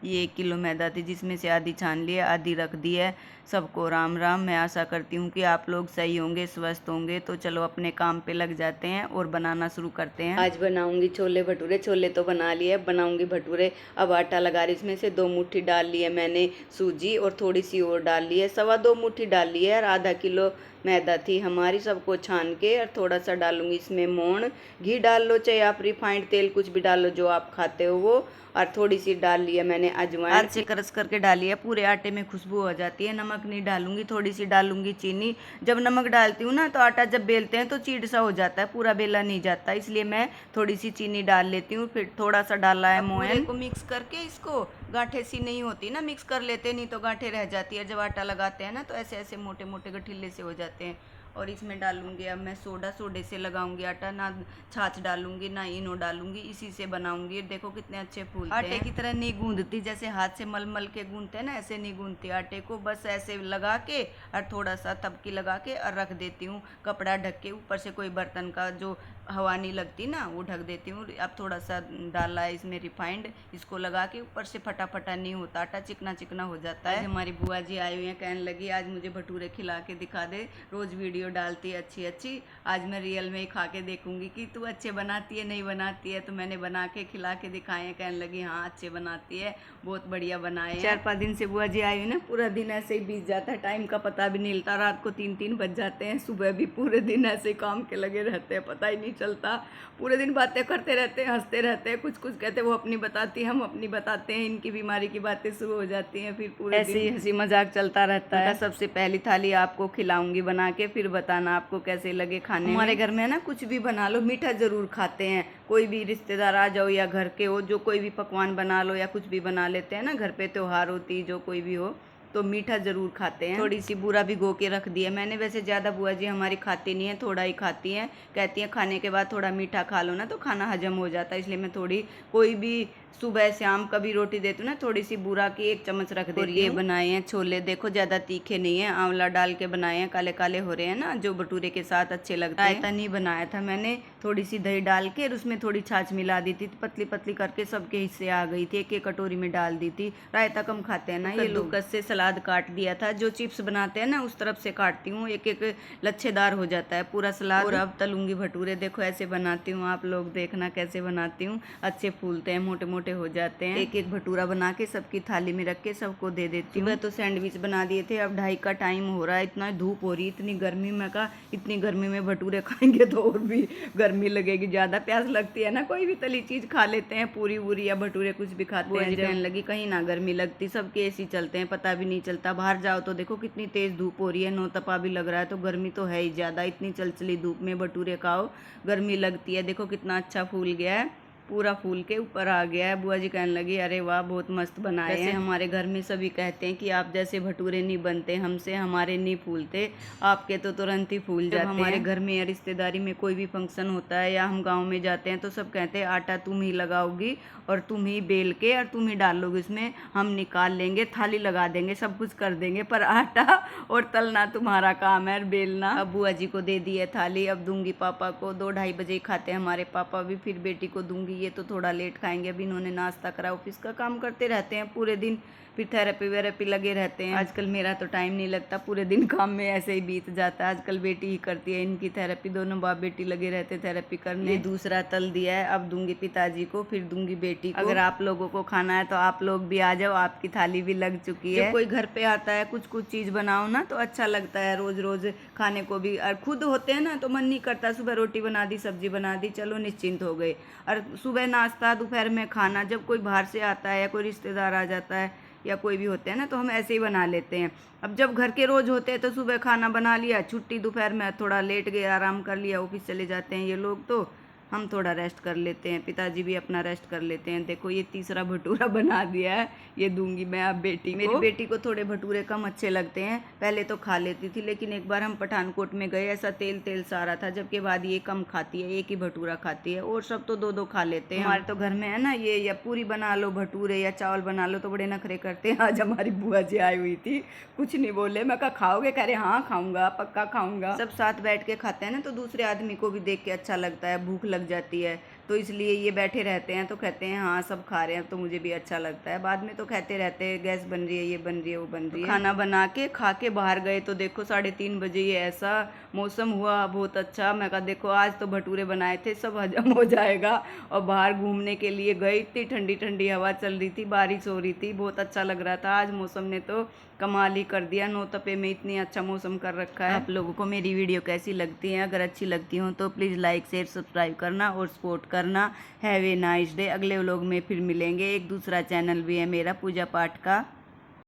ये 1 किलो मैदा थी, जिसमें से आधी छान ली है, आधी रख दी है। सबको राम राम। मैं आशा करती हूँ कि आप लोग सही होंगे, स्वस्थ होंगे। तो चलो अपने काम पे लग जाते हैं और बनाना शुरू करते हैं। आज बनाऊंगी छोले भटूरे। छोले तो बना लिए, बनाऊंगी भटूरे। अब आटा लगा रही, इसमें से 2 मुट्ठी डाल ली है मैंने सूजी और थोड़ी सी और डाल ली है, 2.25 मुट्ठी डाल ली है। और आधा किलो मैदा थी हमारी, सबको छान के। और थोड़ा सा डालूंगी इसमें मोण। घी डाल लो, चाहे आप रिफाइंड तेल कुछ भी डाल लो जो आप खाते हो वो। और थोड़ी सी डाल लिया मैंने अजवाइन, हाथ से क्रश करके डाली है। पूरे आटे में खुशबू हो जाती है। नमक नहीं डालूंगी, थोड़ी सी डालूंगी चीनी। जब नमक डालती हूँ ना तो आटा जब बेलते हैं तो चीड़ सा हो जाता है, पूरा बेला नहीं जाता, इसलिए मैं थोड़ी सी चीनी डाल लेती हूँ। फिर थोड़ा सा डाला है मोयन को मिक्स करके। इसको गांठे सी नहीं होती ना, मिक्स कर लेते, नहीं तो गांठे रह जाती है। जब आटा लगाते हैं ना तो ऐसे ऐसे मोटे मोटे गठिले से हो जाते हैं। और इसमें डालूंगी अब मैं सोडा। सोडे से लगाऊंगी आटा, ना छाछ डालूंगी ना इनो डालूंगी, इसी से बनाऊंगी। देखो कितने अच्छे फूलते हैं। आटे की तरह नहीं गूंदती, जैसे हाथ से मल मल के गूंदते हैं ना, ऐसे नहीं गूंदती आटे को। बस ऐसे लगा के और थोड़ा सा तबकी लगा के और रख देती हूँ, कपड़ा ढक के। ऊपर से कोई बर्तन का जो हवा नहीं लगती ना वो ढक देती हूँ। अब थोड़ा सा डाला है इसमें रिफाइंड, इसको लगा के ऊपर से फटाफटा नहीं होता, आटा चिकना चिकना हो जाता है। हमारी बुआ जी आई हुई हैं, कहने लगी आज मुझे भटूरे खिला के दिखा दे। रोज वीडियो डालती है अच्छी अच्छी, आज मैं रियल में ही खा के देखूंगी कि तू अच्छे बनाती है नहीं बनाती है। तो मैंने बना के खिला के दिखाए हैं। कहने लगी हाँ अच्छे बनाती है, बहुत बढ़िया बनाए हैं। 4-5 दिन से बुआ जी आई हुई ना, पूरा दिन ऐसे ही बीत जाता है, टाइम का पता भी नहीं चलता। रात को 3-3 बज जाते हैं, सुबह भी पूरे दिन ऐसे ही काम के लगे रहते हैं, पता ही नहीं चलता। पूरे दिन बातें करते रहते हैं, हंसते रहते हैं, कुछ कुछ कहते हैं, वो अपनी बताती है, हम अपनी बताते हैं। इनकी बीमारी की बातें शुरू हो जाती हैं, फिर पूरे ऐसे ही हंसी मजाक चलता रहता है। सबसे पहली थाली आपको खिलाऊंगी बना के, फिर बताना आपको कैसे लगे खाने। हमारे घर में ना कुछ भी बना लो, मीठा जरूर खाते हैं। कोई भी रिश्तेदार आ जाओ या घर के हो, जो कोई भी पकवान बना लो या कुछ भी बना लेते हैं ना, घर पे त्योहार होती जो कोई भी हो तो मीठा जरूर खाते हैं। थोड़ी सी बूरा भिगो के रख दिया मैंने। वैसे ज़्यादा बुआ जी हमारी खाती नहीं है, थोड़ा ही खाती हैं। कहती हैं खाने के बाद थोड़ा मीठा खा लो ना तो खाना हजम हो जाता है, इसलिए मैं थोड़ी, कोई भी सुबह शाम कभी रोटी देती हूँ ना, थोड़ी सी बूरा की 1 चम्मच रख देती हूँ। और ये बनाए हैं छोले, देखो ज़्यादा तीखे नहीं है, आंवला डाल के बनाए हैं, काले काले हो रहे हैं ना, जो भटूरे के साथ अच्छे लगते हैं। रायता नहीं बनाया था मैंने, थोड़ी सी दही डाल के और उसमें थोड़ी छाछ मिला दी थी, पतली पतली करके सबके हिस्से आ गई थी, एक एक कटोरी में डाल दी थी। रायता कम खाते हैं ना ये लोग। कद्दूकस से सलाद काट दिया था, जो चिप्स बनाते हैं ना उस तरफ से काटती हूँ, एक एक लच्छेदार हो जाता है पूरा सलाद। और अब तलूंगी भटूरे, देखो ऐसे बनाती हूँ, आप लोग देखना कैसे बनाती हूँ। अच्छे फूलते हैं, मोटे मोटे हो जाते हैं। एक एक भटूरा बना के सबकी थाली में रख के सबको दे देती हूँ। तो सैंडविच बना दिए थे, अब 2:30 का टाइम हो रहा है, इतना धूप हो रही है, इतनी गर्मी में का, इतनी गर्मी में भटूरे खाएंगे तो और भी गर्मी लगेगी, ज्यादा प्यास लगती है ना। कोई भी तली चीज खा लेते हैं, पूरी वूरी या भटूरे कुछ भी खाते हैं। कहने लगी कहीं ना गर्मी लगती, सबके एसी चलते हैं, पता भी नहीं चलता। बाहर जाओ तो देखो कितनी तेज धूप हो रही है, 9 तपा भी लग रहा है, तो गर्मी तो है ही ज्यादा। इतनी चलचली धूप में भटूरे खाओ, गर्मी लगती है। देखो कितना अच्छा फूल गया है, पूरा फूल के ऊपर आ गया है। बुआ जी कहने लगी अरे वाह बहुत मस्त बनाए हैं। हमारे घर में सभी कहते हैं कि आप जैसे भटूरे नहीं बनते, हमसे हमारे नहीं फूलते, आपके तो तुरंत ही फूल जाते हैं। हमारे घर में या रिश्तेदारी में कोई भी फंक्शन होता है या हम गांव में जाते हैं तो सब कहते हैं आटा तुम ही लगाओगी और तुम ही बेल के और तुम ही डालोगे उसमें, हम निकाल लेंगे, थाली लगा देंगे, सब कुछ कर देंगे, पर आटा और तलना तुम्हारा काम है, बेलना। अब बुआ जी को दे दी है थाली, अब दूंगी पापा को। 2-2:30 बजे खाते हैं हमारे पापा भी, फिर बेटी को दूंगी। ये तो थोड़ा लेट खाएंगे, अभी इन्होंने नाश्ता करा, ऑफिस का काम करते रहते हैं पूरे दिन, फिर थेरेपी वेरेपी लगे रहते हैं। आजकल मेरा तो टाइम नहीं लगता, पूरे दिन काम में ऐसे ही बीत जाता है। आजकल बेटी ही करती है इनकी थेरेपी, दोनों बाप बेटी लगे रहते थेरेपी करने। दूसरा तल दिया है, अब दूंगी पिताजी को, फिर दूंगी बेटी को। अगर आप लोगों को खाना है तो आप लोग भी आ जाओ, आपकी थाली भी लग चुकी है। जब कोई घर पे आता है कुछ कुछ चीज बनाओ ना तो अच्छा लगता है, रोज रोज खाने को भी। और खुद होते हैं ना तो मन नहीं करता, सुबह रोटी बना दी सब्जी बना दी, चलो निश्चिंत हो गए। और सुबह नाश्ता, दोपहर में खाना, जब कोई बाहर से आता है या कोई रिश्तेदार आ जाता है या कोई भी होते हैं ना तो हम ऐसे ही बना लेते हैं। अब जब घर के रोज होते हैं तो सुबह खाना बना लिया, छुट्टी, दोपहर में थोड़ा लेट गए, आराम कर लिया, ऑफिस चले जाते हैं ये लोग, तो हम थोड़ा रेस्ट कर लेते हैं, पिताजी भी अपना रेस्ट कर लेते हैं। देखो ये तीसरा भटूरा बना दिया है, ये दूंगी मैं अब बेटी को। मेरी बेटी को थोड़े भटूरे कम अच्छे लगते हैं, पहले तो खा लेती थी, लेकिन एक बार हम पठानकोट में गए, ऐसा तेल तेल सा रहा था, जबकि बाद ये कम खाती है, एक ही भटूरा खाती है, और सब तो 2-2 खा लेते हैं। हमारे तो घर में है ना ये, या पूरी बना लो भटूरे या चावल बना लो तो बड़े नखरे करते हैं। आज हमारी बुआ जी आई हुई थी, कुछ नहीं बोले, मैं कहा खाओगे, कह रहे हाँ खाऊंगा, पक्का खाऊंगा। सब साथ बैठ के खाते हैं ना तो दूसरे आदमी को भी देख के अच्छा लगता है, भूख लग जाती है। तो इसलिए ये बैठे रहते हैं तो कहते हैं हाँ सब खा रहे हैं तो मुझे भी अच्छा लगता है। बाद में तो कहते रहते हैं गैस बन रही है, ये बन रही है, वो बन रही है। खाना बना के खा के बाहर गए तो देखो 3:30 बजे ये ऐसा मौसम हुआ बहुत अच्छा। मैं कहा देखो आज तो भटूरे बनाए थे, सब हजम हो जाएगा। और बाहर घूमने के लिए गई, इतनी ठंडी ठंडी हवा चल रही थी, बारिश हो रही थी, बहुत अच्छा लग रहा था। आज मौसम ने तो कमाल ही कर दिया, नौतपे में इतनी अच्छा मौसम कर रखा है। आप लोगों को मेरी वीडियो कैसी लगती है? अगर अच्छी लगती हो तो प्लीज़ लाइक शेयर सब्सक्राइब करना और सपोर्ट करना। Have a nice day. अगले व्लॉग में फिर मिलेंगे। एक दूसरा चैनल भी है मेरा पूजा पाठ का।